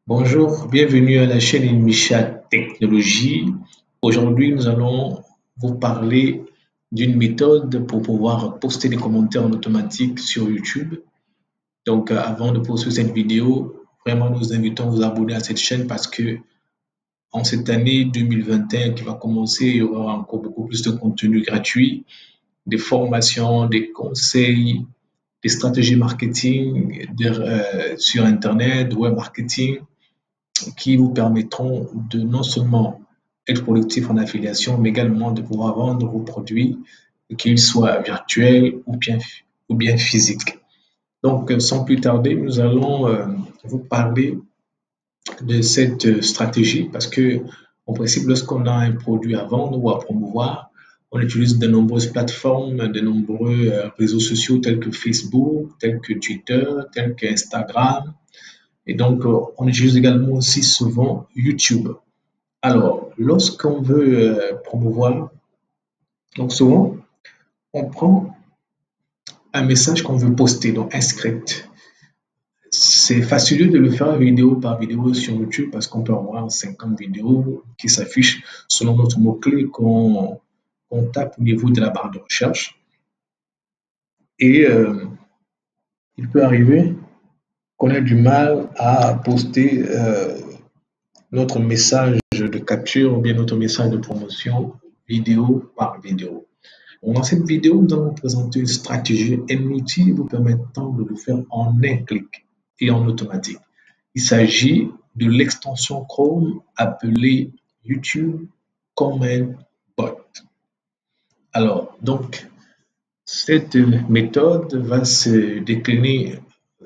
Bonjour, bienvenue à la chaîne Inmisha Technologie. Aujourd'hui, nous allons vous parler d'une méthode pour pouvoir poster des commentaires en automatique sur YouTube. Donc, avant de poursuivre cette vidéo, vraiment, nous invitons à vous abonner à cette chaîne parce que en cette année 2021 qui va commencer, il y aura encore beaucoup plus de contenu gratuit, des formations, des conseils, des stratégies marketing sur Internet, web marketing qui vous permettront de non seulement être productif en affiliation, mais également de pouvoir vendre vos produits, qu'ils soient virtuels ou bien physiques. Donc, sans plus tarder, nous allons vous parler de cette stratégie parce que, en principe, lorsqu'on a un produit à vendre ou à promouvoir, on utilise de nombreuses plateformes, de nombreux réseaux sociaux tels que Facebook, tels que Twitter, tels que Instagram, et donc, on utilise également aussi souvent YouTube. Alors, lorsqu'on veut promouvoir, donc souvent, on prend un message qu'on veut poster, donc un script. C'est facile de le faire vidéo par vidéo sur YouTube parce qu'on peut avoir 50 vidéos qui s'affichent selon notre mot-clé qu'on tape au niveau de la barre de recherche. Et il peut arriver qu'on ait du mal à poster notre message de capture ou bien notre message de promotion vidéo par vidéo. Donc, dans cette vidéo, nous allons vous présenter une stratégie, un outil vous permettant de le faire en un clic et en automatique. Il s'agit de l'extension Chrome appelée YouTube Comment Bot. Alors, donc, cette méthode va se décliner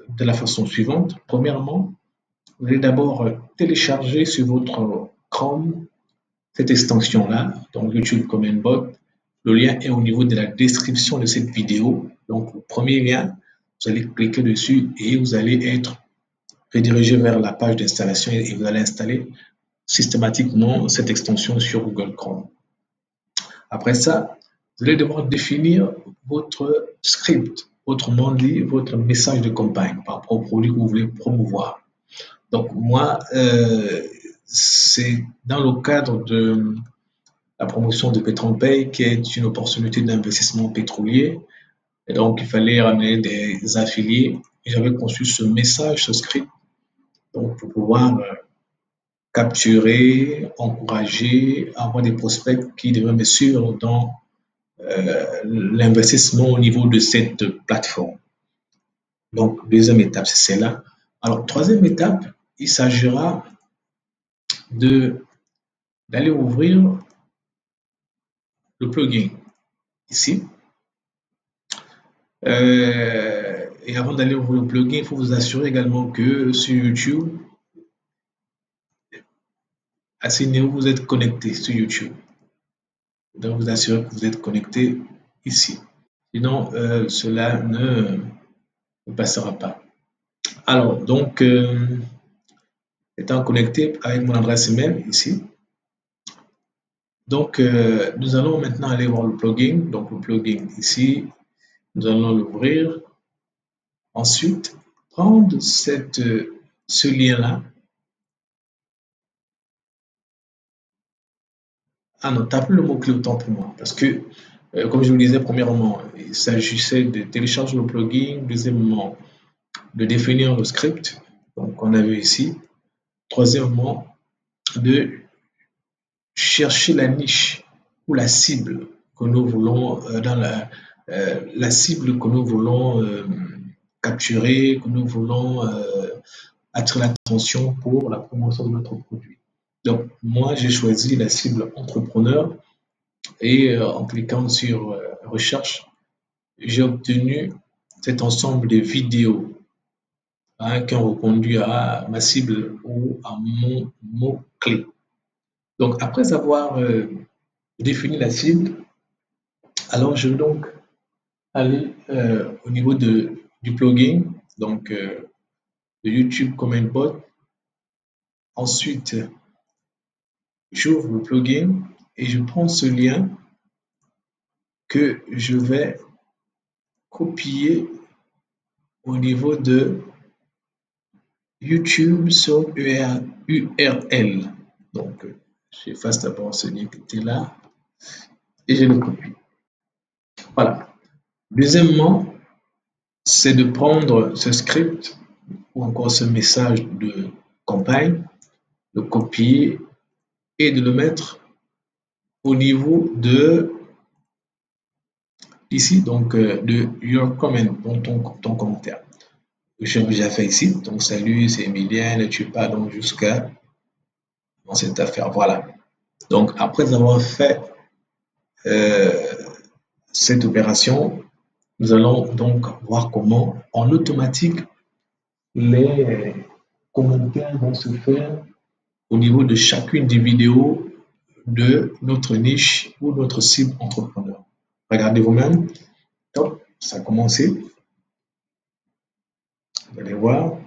de la façon suivante. Premièrement, vous allez d'abord télécharger sur votre Chrome cette extension-là, donc YouTube Comment Bot. Le lien est au niveau de la description de cette vidéo. Donc, le premier lien, vous allez cliquer dessus et vous allez être redirigé vers la page d'installation et vous allez installer systématiquement cette extension sur Google Chrome. Après ça, vous allez devoir définir votre script, autrement dit, votre message de campagne par rapport au produit que vous voulez promouvoir. Donc, moi, c'est dans le cadre de la promotion de PetroPay, qui est une opportunité d'investissement pétrolier. Et donc, il fallait ramener des affiliés. Et j'avais conçu ce message, ce script, donc pour pouvoir capturer, encourager, avoir des prospects qui devaient me suivre dans l'investissement au niveau de cette plateforme. Donc, deuxième étape, c'est celle-là. Alors, troisième étape, il s'agira d'aller ouvrir le plugin ici. Et avant d'aller ouvrir le plugin, il faut vous assurer également que sur YouTube, à ce niveau, vous êtes connecté sur YouTube. Donc, vous assurez que vous êtes connecté ici. Sinon, cela ne passera pas. Alors, donc, étant connecté avec mon adresse email ici, donc, nous allons maintenant aller voir le plugin. Donc, le plugin ici, nous allons l'ouvrir. Ensuite, prendre ce lien-là. Ah non, tapez le mot-clé autant pour moi. Parce que, comme je vous le disais, premièrement, il s'agissait de télécharger le plugin. Deuxièmement, de définir le script, donc on a vu ici. Troisièmement, de chercher la niche ou la cible que nous voulons dans la cible que nous voulons capturer, que nous voulons attirer l'attention pour la promotion de notre produit. Donc, moi, j'ai choisi la cible entrepreneur et en cliquant sur recherche, j'ai obtenu cet ensemble de vidéos qui ont répondu à ma cible ou à mon mot-clé. Donc, après avoir défini la cible, alors je vais donc aller au niveau du plugin, donc de YouTube Comment Bot. Ensuite, j'ouvre le plugin et je prends ce lien que je vais copier au niveau de YouTube sur URL. Donc, j'efface d'abord ce lien qui était là et je le copie. Voilà. Deuxièmement, c'est de prendre ce script ou encore ce message de campagne, le copier et de le mettre au niveau de ici, donc de your comment, donc ton commentaire. J'ai déjà fait ici, donc salut, c'est Emilien, ne tue pas, donc jusqu'à dans cette affaire. Voilà. Donc après avoir fait euh, cette opération, nous allons donc voir comment en automatique les commentaires vont se faire au niveau de chacune des vidéos de notre niche ou notre cible entrepreneur. Regardez vous-même. Top, ça a commencé. Vous allez voir.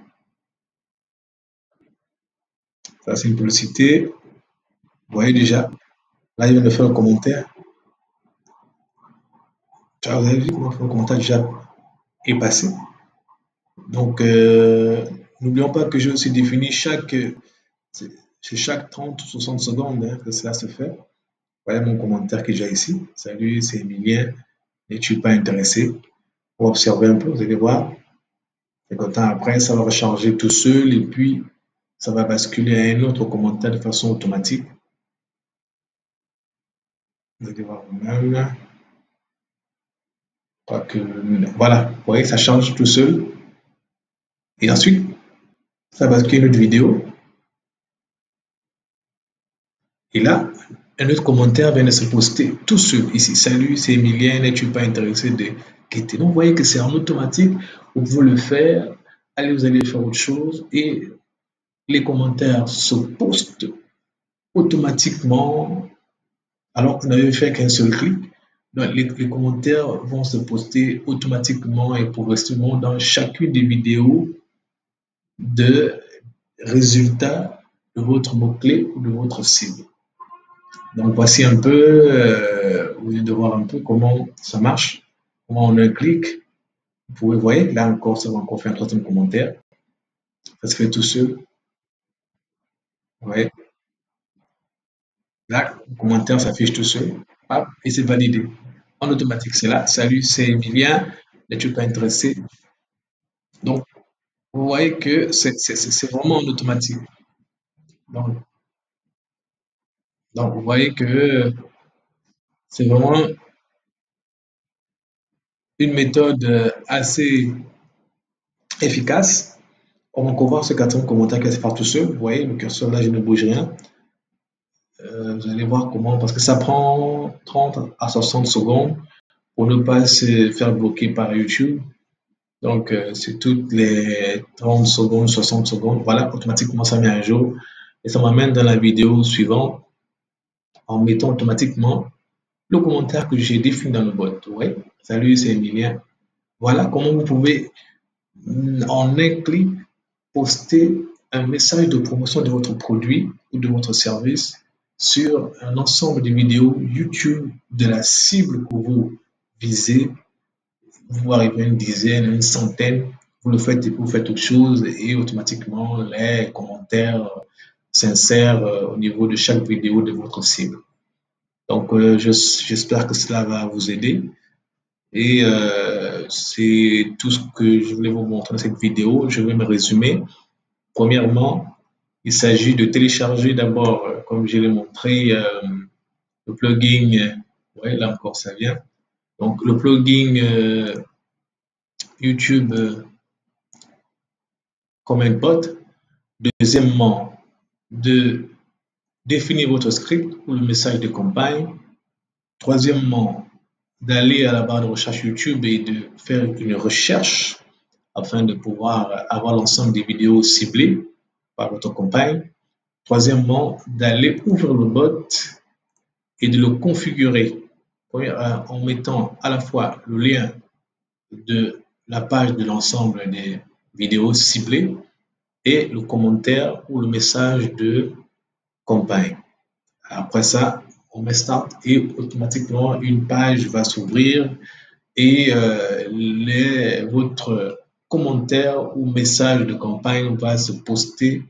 Ça, c'est une publicité. Vous voyez déjà. Là, il vient de faire un commentaire. Vous avez vu comment faire un commentaire déjà est passé. Donc, n'oublions pas que j'ai aussi défini chaque 30 ou 60 secondes que cela se fait. Voilà mon commentaire que j'ai ici. Salut, c'est Emilien. N'es-tu pas intéressé? On va observer un peu, vous allez voir. Quelque temps après, ça va recharger tout seul et puis ça va basculer à un autre commentaire de façon automatique. Vous allez voir vous-même. Voilà, vous voyez, ça change tout seul. Et ensuite, ça bascule une autre vidéo. Et là, un autre commentaire vient de se poster tout seul ici. Salut, c'est Emilien, n'es-tu pas intéressé de quitter? Donc, vous voyez que c'est en automatique. Vous pouvez le faire. Allez, vous allez faire autre chose. Et les commentaires se postent automatiquement alors que vous n'avez fait qu'un seul clic. Donc, les commentaires vont se poster automatiquement et progressivement dans chacune des vidéos de résultats de votre mot-clé ou de votre cible. Donc, voici un peu, vous allez voir un peu comment ça marche, comment on a un clic. Vous pouvez voir, là encore, ça va encore faire un troisième commentaire. Ça se fait tout seul. Ouais. Là, le commentaire s'affiche tout seul. Hop, et c'est validé. En automatique, c'est là. Salut, c'est Emilien. N'es-tu pas intéressé? Donc, vous voyez que c'est vraiment en automatique. Donc, vous voyez que c'est vraiment une méthode assez efficace. On va encore voir ce quatrième commentaire qui se fait tout seul. Vous voyez, le curseur là, je ne bouge rien. Vous allez voir comment, parce que ça prend 30 à 60 secondes pour ne pas se faire bloquer par YouTube. Donc, c'est toutes les 30 secondes, 60 secondes. Voilà, automatiquement, ça met à jour. Et ça m'amène dans la vidéo suivante en mettant automatiquement le commentaire que j'ai défini dans le bot. Ouais. Salut, c'est Emilien. Voilà comment vous pouvez, en un clic, poster un message de promotion de votre produit ou de votre service sur un ensemble de vidéos YouTube de la cible que vous visez. Vous arrivez à une dizaine, une centaine, vous le faites et puis vous faites autre chose et automatiquement les commentaires s'insèrent au niveau de chaque vidéo de votre cible. Donc, j'espère que cela va vous aider. Et c'est tout ce que je voulais vous montrer dans cette vidéo. Je vais me résumer. Premièrement, il s'agit de télécharger d'abord, comme je l'ai montré, le plugin. Ouais, là encore, ça vient. Donc, le plugin YouTube Comment Bot. Deuxièmement, de définir votre script ou le message de campagne. Troisièmement, d'aller à la barre de recherche YouTube et de faire une recherche afin de pouvoir avoir l'ensemble des vidéos ciblées par votre campagne. Troisièmement, d'aller ouvrir le bot et de le configurer en mettant à la fois le lien de la page de l'ensemble des vidéos ciblées et le commentaire ou le message de campagne. Après ça, on met Start et automatiquement une page va s'ouvrir et votre commentaire ou message de campagne va se poster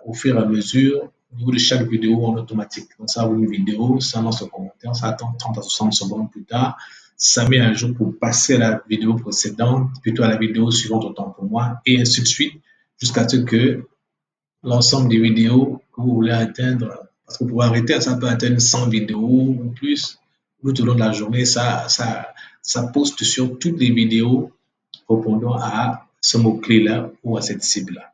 au fur et à mesure au niveau de chaque vidéo en automatique. Donc, ça ouvre une vidéo, ça lance un commentaire, ça attend 30 à 60 secondes plus tard, ça met à jour pour passer à la vidéo précédente, plutôt à la vidéo suivante, autant pour moi, et ainsi de suite, jusqu'à ce que l'ensemble des vidéos que vous voulez atteindre, parce que pour arrêter, ça peut atteindre 100 vidéos ou plus, tout au long de la journée, ça poste sur toutes les vidéos répondant à ce mot-clé-là ou à cette cible-là.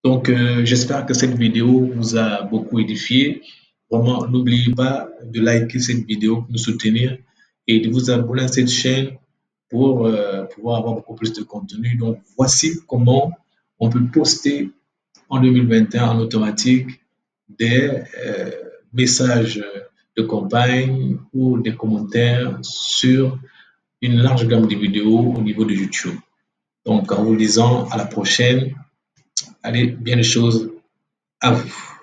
Donc, j'espère que cette vidéo vous a beaucoup édifié. Vraiment, n'oubliez pas de liker cette vidéo pour nous soutenir et de vous abonner à cette chaîne pour pouvoir avoir beaucoup plus de contenu. Donc, voici comment on peut poster en 2021 en automatique des messages de campagne ou des commentaires sur une large gamme de vidéos au niveau de YouTube. Donc, en vous disant à la prochaine, allez, bien les choses à vous.